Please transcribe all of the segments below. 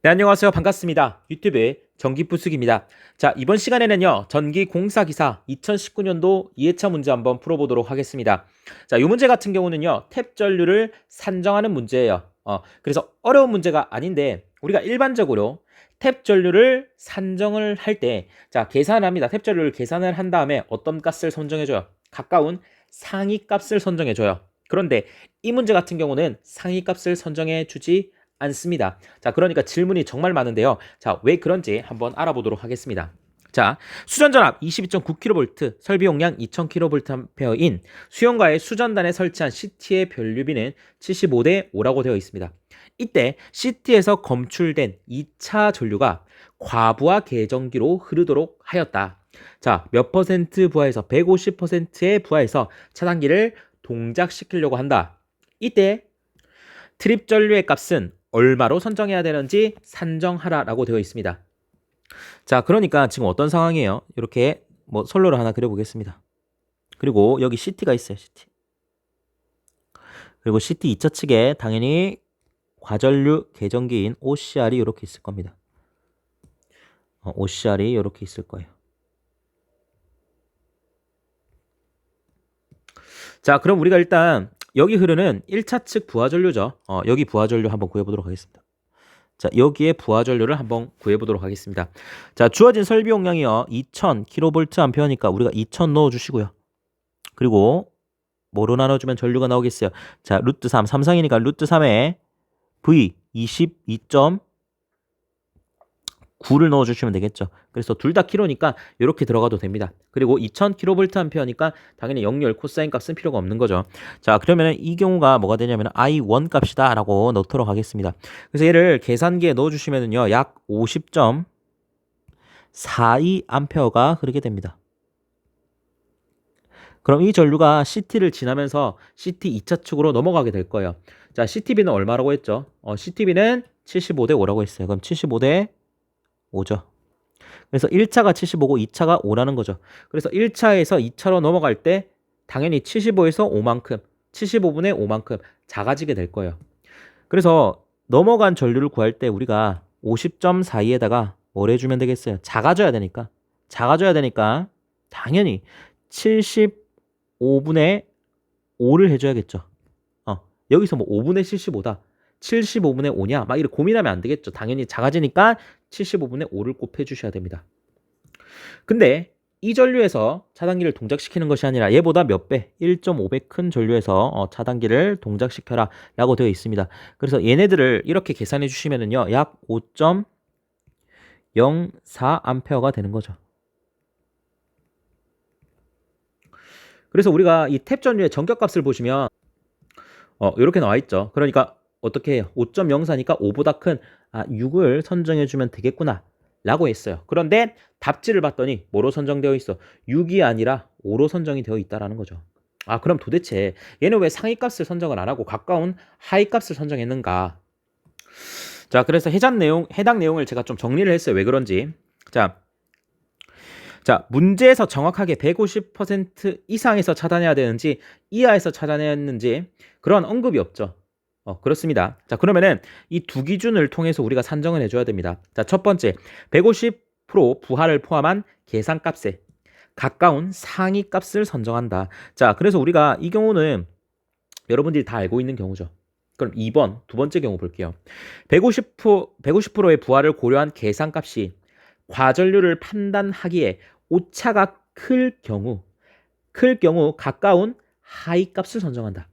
네, 안녕하세요. 반갑습니다. 유튜브 전기부수기입니다. 자, 이번 시간에는요, 전기공사기사 2019년도 2회차 문제 한번 풀어보도록 하겠습니다. 자, 이 문제 같은 경우는요, 탭 전류를 산정하는 문제예요. 그래서 어려운 문제가 아닌데, 우리가 일반적으로 탭 전류를 산정을 할 때, 자, 계산합니다. 탭 전류를 계산을 한 다음에 어떤 값을 선정해줘요? 가까운 상위 값을 선정해줘요. 그런데 이 문제 같은 경우는 상위 값을 선정해주지 않습니다. 자, 그러니까 질문이 정말 많은데요. 자, 왜 그런지 한번 알아보도록 하겠습니다. 자, 수전전압 22.9kV, 설비 용량 2000kVA인 수용가의 수전단에 설치한 CT의 변류비는 75대 5라고 되어 있습니다. 이때 CT에서 검출된 2차 전류가 과부하 계정기로 흐르도록 하였다. 자, 몇 퍼센트 부하에서 150%의 부하에서 차단기를 동작시키려고 한다. 이때 트립 전류의 값은 얼마로 선정해야 되는지 산정하라라고 되어 있습니다. 자, 그러니까 지금 어떤 상황이에요? 이렇게 뭐 선로를 하나 그려보겠습니다. 그리고 여기 CT가 있어요, CT. 그리고 CT 2차 측에 당연히 과전류 계정기인 OCR이 이렇게 있을 겁니다. OCR이 이렇게 있을 거예요. 자, 그럼 우리가 일단 여기 흐르는 1차 측 부하전류죠. 여기 부하전류 한번 구해보도록 하겠습니다. 자, 여기에 부하전류를 한번 구해보도록 하겠습니다. 자, 주어진 설비 용량이요. 2000kVA니까 우리가 2000 넣어주시고요. 그리고 뭐로 나눠주면 전류가 나오겠어요? 자, 루트 3, 삼성이니까 루트 3에 V 22.9를 넣어주시면 되겠죠. 그래서 둘 다 킬로니까 이렇게 들어가도 됩니다. 그리고 2000kVA니까 당연히 0열 코사인 값은 필요가 없는 거죠. 자, 그러면 이 경우가 뭐가 되냐면 I1 값이다 라고 넣도록 하겠습니다. 그래서 얘를 계산기에 넣어주시면요, 약 50.42A가 흐르게 됩니다. 그럼 이 전류가 CT를 지나면서 CT 2차 측으로 넘어가게 될 거예요. 자, CTB는 얼마라고 했죠? CTB는 75대 5라고 했어요. 그럼 75대 5죠. 그래서 1차가 75고 2차가 5라는 거죠. 그래서 1차에서 2차로 넘어갈 때 당연히 75에서 5만큼, 75분의 5만큼 작아지게 될 거예요. 그래서 넘어간 전류를 구할 때 우리가 50.42에다가 뭘 해주면 되겠어요? 작아져야 되니까. 작아져야 되니까 당연히 75분의 5를 해줘야겠죠. 여기서 뭐 5분의 75다. 75분의 5냐? 막 이렇게 고민하면 안 되겠죠. 당연히 작아지니까 75분의 5를 곱해주셔야 됩니다. 근데 이 전류에서 차단기를 동작시키는 것이 아니라 얘보다 몇 배, 1.5배 큰 전류에서 차단기를 동작시켜라 라고 되어 있습니다. 그래서 얘네들을 이렇게 계산해 주시면은요, 약 5.04A가 되는 거죠. 그래서 우리가 이 탭 전류의 전격값을 보시면 이렇게 나와 있죠. 그러니까 어떻게 해요? 5.04니까 5보다 큰 6을 선정해 주면 되겠구나 라고 했어요. 그런데 답지를 봤더니 뭐로 선정되어 있어? 6이 아니라 5로 선정이 되어 있다라는 거죠. 그럼 도대체 얘는 왜 상위 값을 선정을 안 하고 가까운 하위 값을 선정했는가? 자, 그래서 해당 내용을 제가 좀 정리를 했어요. 왜 그런지. 자, 문제에서 정확하게 150% 이상에서 차단해야 되는지 이하에서 차단해야 했는지 그런 언급이 없죠. 그렇습니다. 자, 그러면은 이 두 기준을 통해서 우리가 산정을 해줘야 됩니다. 자, 첫 번째, 150% 부하를 포함한 계산값에 가까운 상위 값을 선정한다. 자, 그래서 우리가 이 경우는 여러분들이 다 알고 있는 경우죠. 그럼 2번, 두 번째 경우 볼게요. 150%의 부하를 고려한 계산값이 과전류를 판단하기에 오차가 클 경우 가까운 하위 값을 선정한다.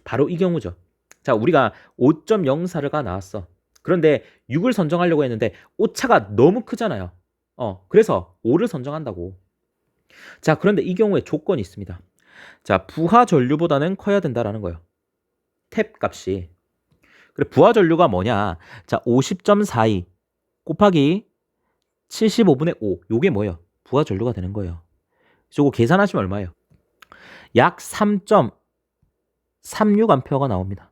바로 이 경우죠. 자, 우리가 5.04가 나왔어. 그런데 6을 선정하려고 했는데 오차가 너무 크잖아요. 그래서 5를 선정한다고. 자, 그런데 이 경우에 조건이 있습니다. 자, 부하 전류보다는 커야 된다라는 거예요. 탭 값이. 그래, 부하 전류가 뭐냐? 자, 50.42 곱하기 75분의 5. 요게 뭐예요? 부하 전류가 되는 거예요. 저거 계산하시면 얼마예요? 약 3.36A가 나옵니다.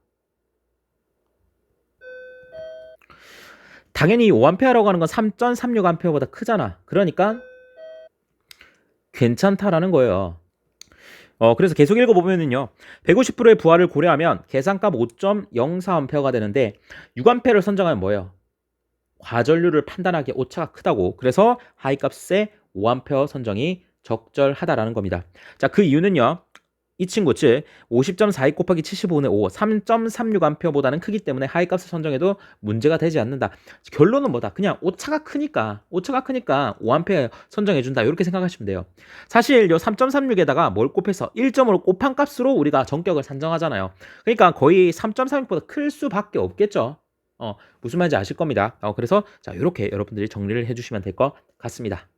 당연히 5A라고 하는 건 3.36A보다 크잖아. 그러니까 괜찮다라는 거예요. 그래서 계속 읽어보면은요. 150%의 부하를 고려하면 계산값 5.04A가 되는데 6A를 선정하면 뭐예요? 과전류를 판단하기에 오차가 크다고. 그래서 하이값의 5A 선정이 적절하다라는 겁니다. 자, 그 이유는요. 이 친구 즉 50.42 곱하기 75분의 5 3.36A보다는 크기 때문에 하이값을 선정해도 문제가 되지 않는다. 결론은 뭐다? 그냥 오차가 크니까 5A 선정해준다. 이렇게 생각하시면 돼요. 사실 요 3.36에다가 뭘 곱해서 1점으로 곱한 값으로 우리가 전격을 산정하잖아요. 그러니까 거의 3.36보다 클 수밖에 없겠죠. 무슨 말인지 아실 겁니다. 그래서 자, 이렇게 여러분들이 정리를 해주시면 될 것 같습니다.